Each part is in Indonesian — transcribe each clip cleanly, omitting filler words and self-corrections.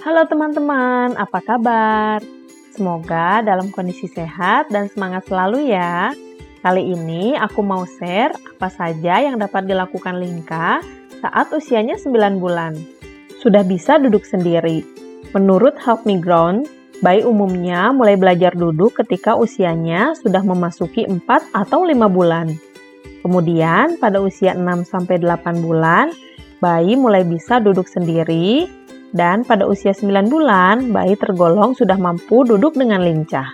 Halo teman-teman, apa kabar? Semoga dalam kondisi sehat dan semangat selalu ya. Kali ini aku mau share apa saja yang dapat dilakukan Linka saat usianya 9 bulan. Sudah bisa duduk sendiri. Menurut Help Me Ground, bayi umumnya mulai belajar duduk ketika usianya sudah memasuki 4 atau 5 bulan. Kemudian pada usia 6-8 bulan, bayi mulai bisa duduk sendiri, dan pada usia 9 bulan, bayi tergolong sudah mampu duduk dengan lincah.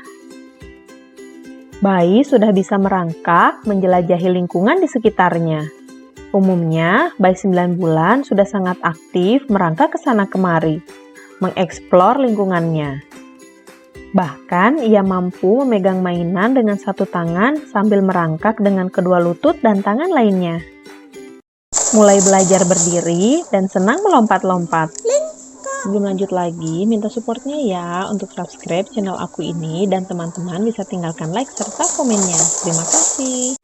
Bayi sudah bisa merangkak, menjelajahi lingkungan di sekitarnya. Umumnya, bayi 9 bulan sudah sangat aktif merangkak ke sana kemari, mengeksplor lingkungannya. Bahkan, ia mampu memegang mainan dengan satu tangan sambil merangkak dengan kedua lutut dan tangan lainnya. Mulai belajar berdiri dan senang melompat-lompat. Sebelum lanjut lagi, minta supportnya ya untuk subscribe channel aku ini dan teman-teman bisa tinggalkan like serta komennya. Terima kasih.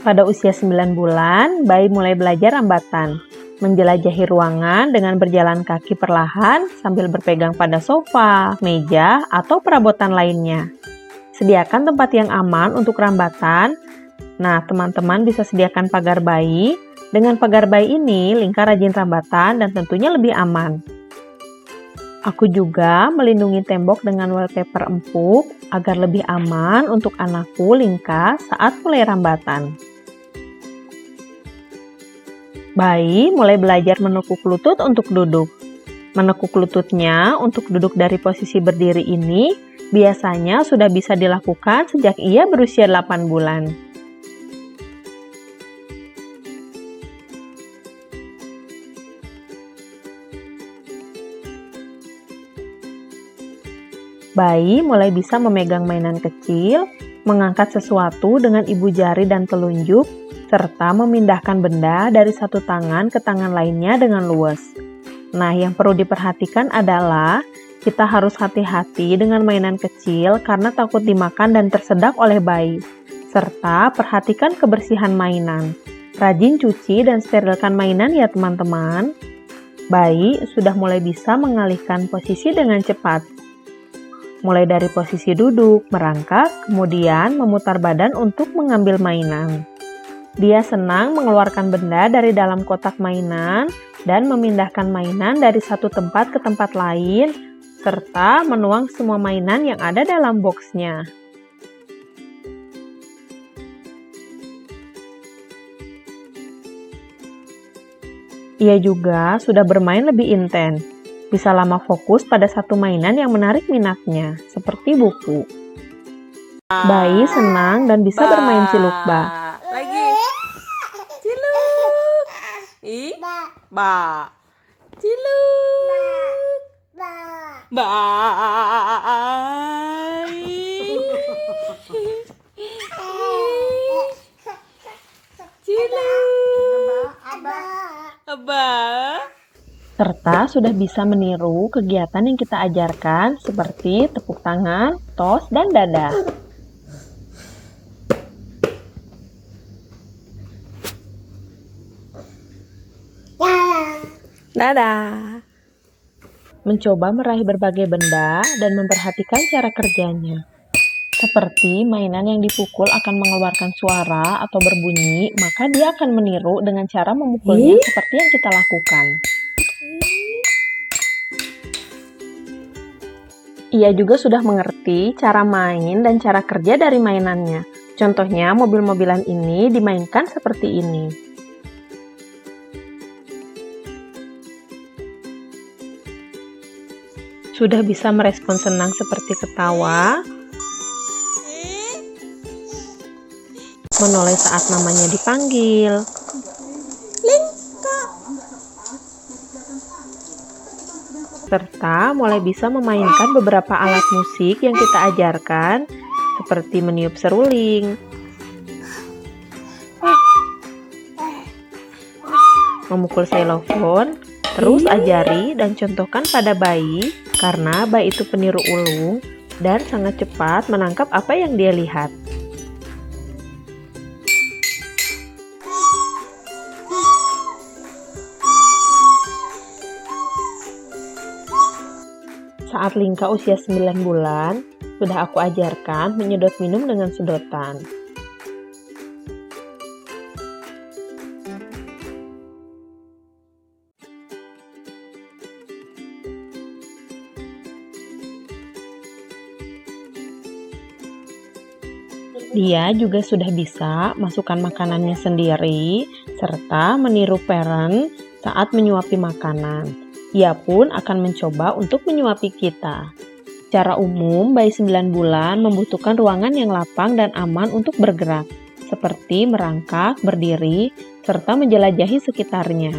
Pada usia 9 bulan, bayi mulai belajar rambatan, menjelajahi ruangan dengan berjalan kaki perlahan sambil berpegang pada sofa, meja, atau perabotan lainnya. Sediakan tempat yang aman untuk rambatan. Nah, teman-teman bisa sediakan pagar bayi. Dengan pagar bayi ini, Linka rajin rambatan dan tentunya lebih aman. Aku juga melindungi tembok dengan wallpaper empuk agar lebih aman untuk anakku Linka saat mulai rambatan. Bayi mulai belajar menekuk lutut untuk duduk. Menekuk lututnya untuk duduk dari posisi berdiri ini biasanya sudah bisa dilakukan sejak ia berusia 8 bulan. Bayi mulai bisa memegang mainan kecil, mengangkat sesuatu dengan ibu jari dan telunjuk, serta memindahkan benda dari satu tangan ke tangan lainnya dengan luas. Nah, yang perlu diperhatikan adalah kita harus hati-hati dengan mainan kecil karena takut dimakan dan tersedak oleh bayi. Serta perhatikan kebersihan mainan. Rajin cuci dan sterilkan mainan ya teman-teman. Bayi sudah mulai bisa mengalihkan posisi dengan cepat. Mulai dari posisi duduk, merangkak, kemudian memutar badan untuk mengambil mainan. Dia senang mengeluarkan benda dari dalam kotak mainan dan memindahkan mainan dari satu tempat ke tempat lain, serta menuang semua mainan yang ada dalam boxnya. Ia juga sudah bermain lebih intens. Bisa lama fokus pada satu mainan yang menarik minatnya, seperti buku. Bayi senang dan bisa bermain ciluk-bak. Lagi. Ciluk. Ih. Ba. Ciluk. Bye. Ciluk. Aba. Serta sudah bisa meniru kegiatan yang kita ajarkan seperti tepuk tangan, tos, dan dadah. Dadah. Mencoba meraih berbagai benda dan memperhatikan cara kerjanya. Seperti mainan yang dipukul akan mengeluarkan suara atau berbunyi, maka dia akan meniru dengan cara memukulnya seperti yang kita lakukan. Ia juga sudah mengerti cara main dan cara kerja dari mainannya. Contohnya, mobil-mobilan ini dimainkan seperti ini. Sudah bisa merespon senang seperti ketawa, menoleh saat namanya dipanggil, serta mulai bisa memainkan beberapa alat musik yang kita ajarkan, seperti meniup seruling, memukul xylophone. Terus ajari dan contohkan pada bayi, karena bayi itu peniru ulung dan sangat cepat menangkap apa yang dia lihat. Saat Linka usia 9 bulan, sudah aku ajarkan menyedot minum dengan sedotan. Dia juga sudah bisa masukkan makanannya sendiri, serta meniru parent saat menyuapi makanan. Ia pun akan mencoba untuk menyuapi kita. Secara umum, bayi 9 bulan membutuhkan ruangan yang lapang dan aman untuk bergerak, seperti merangkak, berdiri, serta menjelajahi sekitarnya.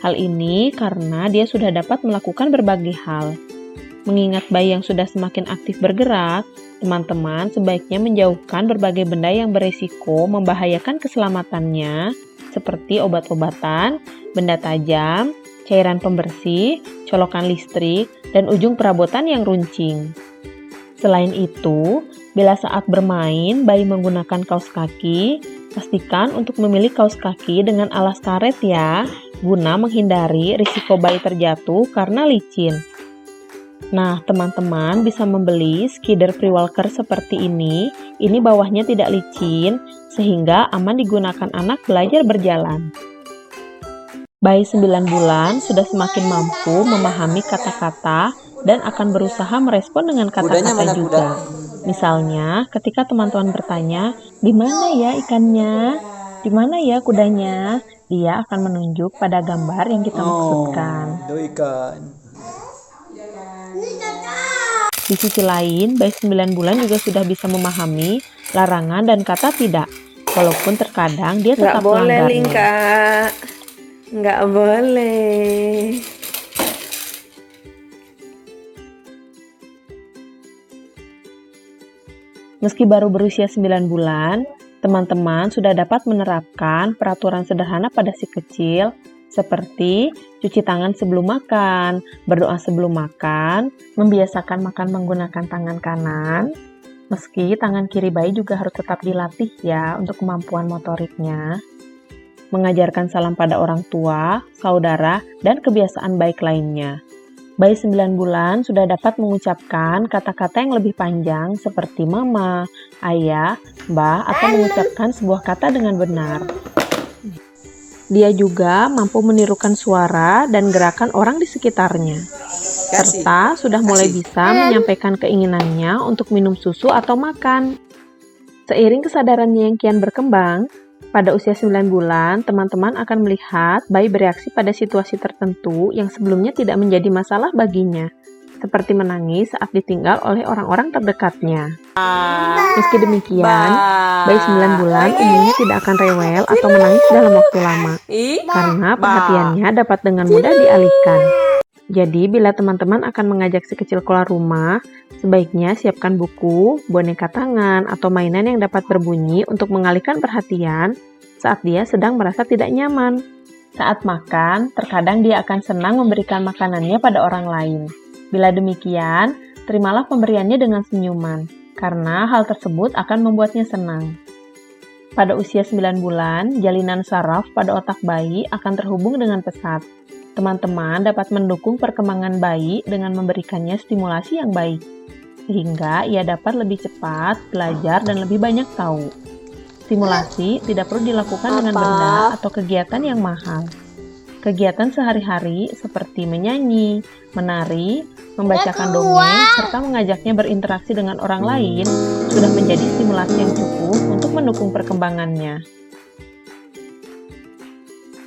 Hal ini karena dia sudah dapat melakukan berbagai hal. Mengingat bayi yang sudah semakin aktif bergerak, teman-teman sebaiknya menjauhkan berbagai benda yang beresiko membahayakan keselamatannya, seperti obat-obatan, benda tajam, cairan pembersih, colokan listrik, dan ujung perabotan yang runcing. Selain itu, bila saat bermain bayi menggunakan kaos kaki, pastikan untuk memilih kaos kaki dengan alas karet ya, guna menghindari risiko bayi terjatuh karena licin. Nah, teman-teman bisa membeli skider free walker seperti ini. Ini bawahnya tidak licin, sehingga aman digunakan anak belajar berjalan. Bayi 9 bulan sudah semakin mampu memahami kata-kata dan akan berusaha merespon dengan kata-kata juga. Misalnya, ketika teman-teman bertanya, "Di mana ya ikannya? Di mana ya kudanya?" Dia akan menunjuk pada gambar yang kita maksudkan. Ikan. Di sisi lain, bayi 9 bulan juga sudah bisa memahami larangan dan kata tidak, walaupun terkadang dia tetap melanggarnya. Linka. Nggak boleh. Meski baru berusia 9 bulan, teman-teman sudah dapat menerapkan peraturan sederhana pada si kecil, seperti cuci tangan sebelum makan, berdoa sebelum makan, membiasakan makan menggunakan tangan kanan. Meski tangan kiri bayi juga harus tetap dilatih ya untuk kemampuan motoriknya. Mengajarkan salam pada orang tua, saudara, dan kebiasaan baik lainnya. Bayi 9 bulan sudah dapat mengucapkan kata-kata yang lebih panjang seperti mama, ayah, mbah, atau mengucapkan sebuah kata dengan benar. Dia juga mampu menirukan suara dan gerakan orang di sekitarnya, serta sudah mulai bisa menyampaikan keinginannya untuk minum susu atau makan. Seiring kesadarannya yang kian berkembang, pada usia 9 bulan, teman-teman akan melihat bayi bereaksi pada situasi tertentu yang sebelumnya tidak menjadi masalah baginya, seperti menangis saat ditinggal oleh orang-orang terdekatnya. Meski demikian, bayi 9 bulan umumnya tidak akan rewel atau menangis dalam waktu lama, karena perhatiannya dapat dengan mudah dialihkan. Jadi, bila teman-teman akan mengajak si kecil keluar rumah, sebaiknya siapkan buku, boneka tangan, atau mainan yang dapat berbunyi untuk mengalihkan perhatian saat dia sedang merasa tidak nyaman. Saat makan, terkadang dia akan senang memberikan makanannya pada orang lain. Bila demikian, terimalah pemberiannya dengan senyuman, karena hal tersebut akan membuatnya senang. Pada usia 9 bulan, jalinan saraf pada otak bayi akan terhubung dengan pesat. Teman-teman dapat mendukung perkembangan bayi dengan memberikannya stimulasi yang baik, sehingga ia dapat lebih cepat belajar dan lebih banyak tahu. Stimulasi tidak perlu dilakukan dengan benda atau kegiatan yang mahal. Kegiatan sehari-hari seperti menyanyi, menari, membacakan dongeng, serta mengajaknya berinteraksi dengan orang lain sudah menjadi stimulasi yang cukup untuk mendukung perkembangannya.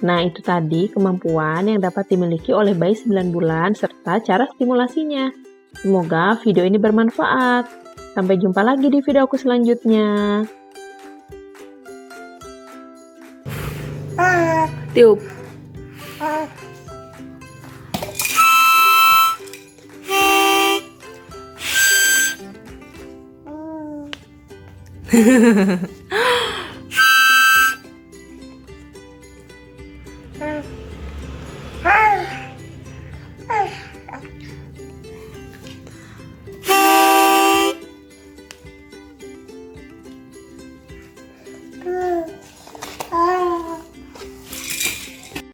Nah, itu tadi kemampuan yang dapat dimiliki oleh bayi 9 bulan serta cara stimulasinya. Semoga video ini bermanfaat. Sampai jumpa lagi di video aku selanjutnya. Tiup.